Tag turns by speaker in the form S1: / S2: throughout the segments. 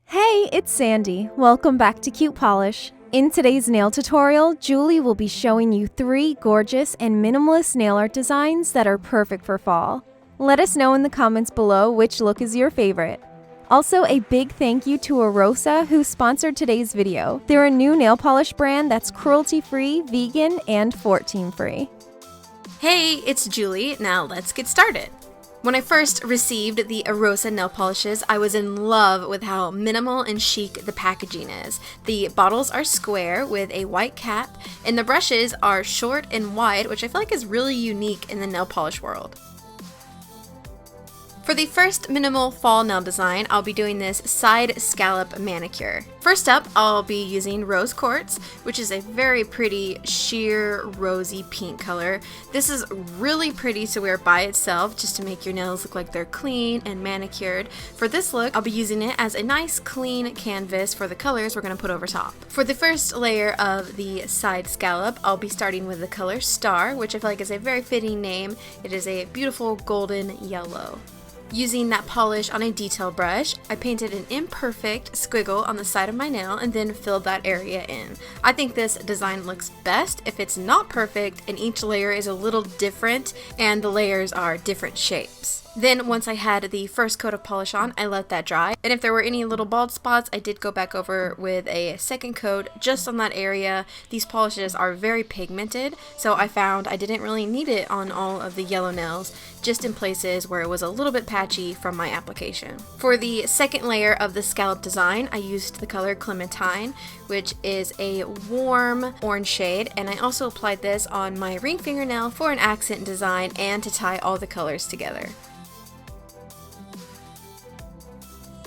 S1: Hey, it's Sandy. Welcome back to cutepolish. In today's nail tutorial, Julie will be showing you 3 gorgeous and minimalist nail art designs that are perfect for fall. Let us know in the comments below which look is your favorite. Also, a big thank you to Arosa who sponsored today's video. They're a new nail polish brand that's cruelty-free, vegan, and 14-free.
S2: Hey, it's Julie. Now let's get started. When I first received the Arosa nail polishes, I was in love with how minimal and chic the packaging is. The bottles are square with a white cap, and the brushes are short and wide, which I feel like is really unique in the nail polish world. For the first minimal fall nail design, I'll be doing this side scallop manicure. First up, I'll be using rose quartz, which is a very pretty sheer rosy pink color. This is really pretty to wear by itself just to make your nails look like they're clean and manicured. For this look, I'll be using it as a nice clean canvas for the colors we're going to put over top. For the first layer of the side scallop, I'll be starting with the color Star, which I feel like is a very fitting name. It is a beautiful golden yellow. Using that polish on a detail brush, I painted an imperfect squiggle on the side of my nail and then filled that area in. I think this design looks best if it's not perfect and each layer is a little different and the layers are different shapes. Then once I had the first coat of polish on, I let that dry. And if there were any little bald spots, I did go back over with a second coat just on that area. These polishes are very pigmented, so I found I didn't really need it on all of the yellow nails, just in places where it was a little bit patchy from my application. For the second layer of the scallop design, I used the color Clementine, which is a warm orange shade, and I also applied this on my ring fingernail for an accent design and to tie all the colors together.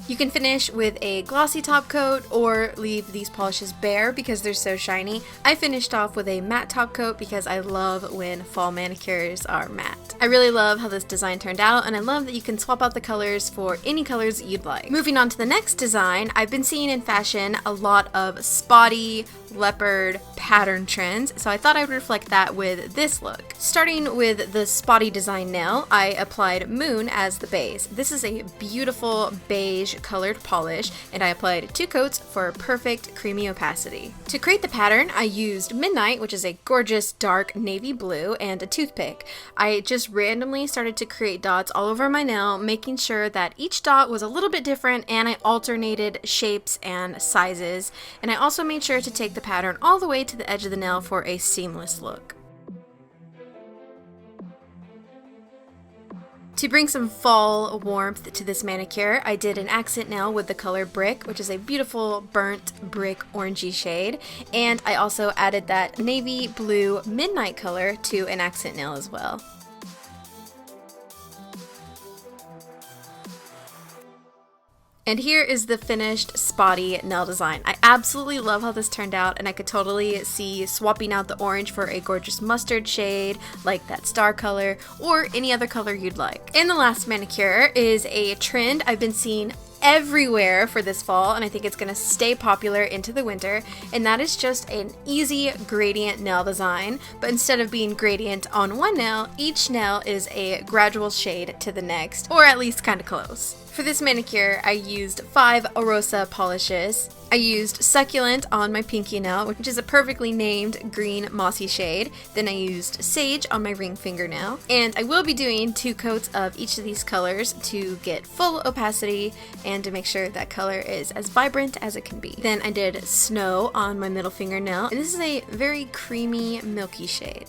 S2: You can finish with a glossy top coat or leave these polishes bare because they're so shiny. I finished off with a matte top coat because I love when fall manicures are matte. I really love how this design turned out, and I love that you can swap out the colors for any colors you'd like. Moving on to the next design, I've been seeing in fashion a lot of spotty, leopard pattern trends, so I thought I would reflect that with this look. Starting with the spotty design nail, I applied Moon as the base. This is a beautiful beige colored polish, and I applied 2 coats for perfect creamy opacity. To create the pattern, I used Midnight, which is a gorgeous dark navy blue, and a toothpick. I just randomly started to create dots all over my nail, making sure that each dot was a little bit different, and I alternated shapes and sizes, and I also made sure to take the pattern all the way to the edge of the nail for a seamless look. To bring some fall warmth to this manicure, I did an accent nail with the color Brick, which is a beautiful burnt brick orangey shade, and I also added that navy blue midnight color to an accent nail as well. And here is the finished spotty nail design. I absolutely love how this turned out, and I could totally see swapping out the orange for a gorgeous mustard shade like that star color or any other color you'd like. And the last manicure is a trend I've been seeing everywhere for this fall, and I think it's going to stay popular into the winter, and that is just an easy gradient nail design, but instead of being gradient on one nail, each nail is a gradual shade to the next, or at least kind of close. For this manicure, I used 5 Arosa polishes. I used Succulent on my pinky nail, which is a perfectly named green mossy shade. Then I used Sage on my ring fingernail. And I will be doing 2 coats of each of these colors to get full opacity and to make sure that color is as vibrant as it can be. Then I did Snow on my middle fingernail, and this is a very creamy, milky shade.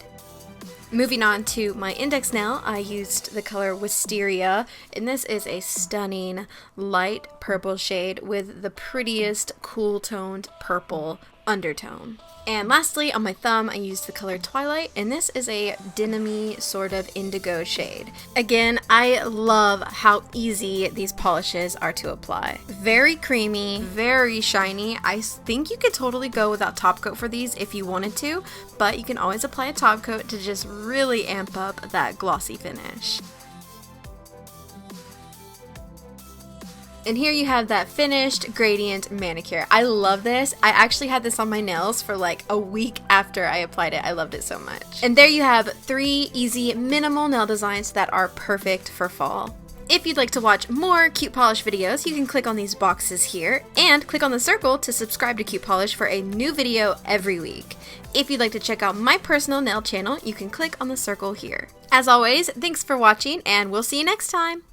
S2: Moving on to my index nail, I used the color Wisteria, and this is a stunning light purple shade with the prettiest cool-toned purple undertone. And lastly, on my thumb, I used the color Twilight, and this is a denim-y sort of indigo shade. Again, I love how easy these polishes are to apply. Very creamy, very shiny. I think you could totally go without top coat for these if you wanted to, but you can always apply a top coat to just really amp up that glossy finish. And here you have that finished gradient manicure. I love this. I actually had this on my nails for like a week after I applied it. I loved it so much. And there you have 3 easy minimal nail designs that are perfect for fall. If you'd like to watch more Cute Polish videos, you can click on these boxes here, and click on the circle to subscribe to Cute Polish for a new video every week. If you'd like to check out my personal nail channel, you can click on the circle here. As always, thanks for watching, and we'll see you next time!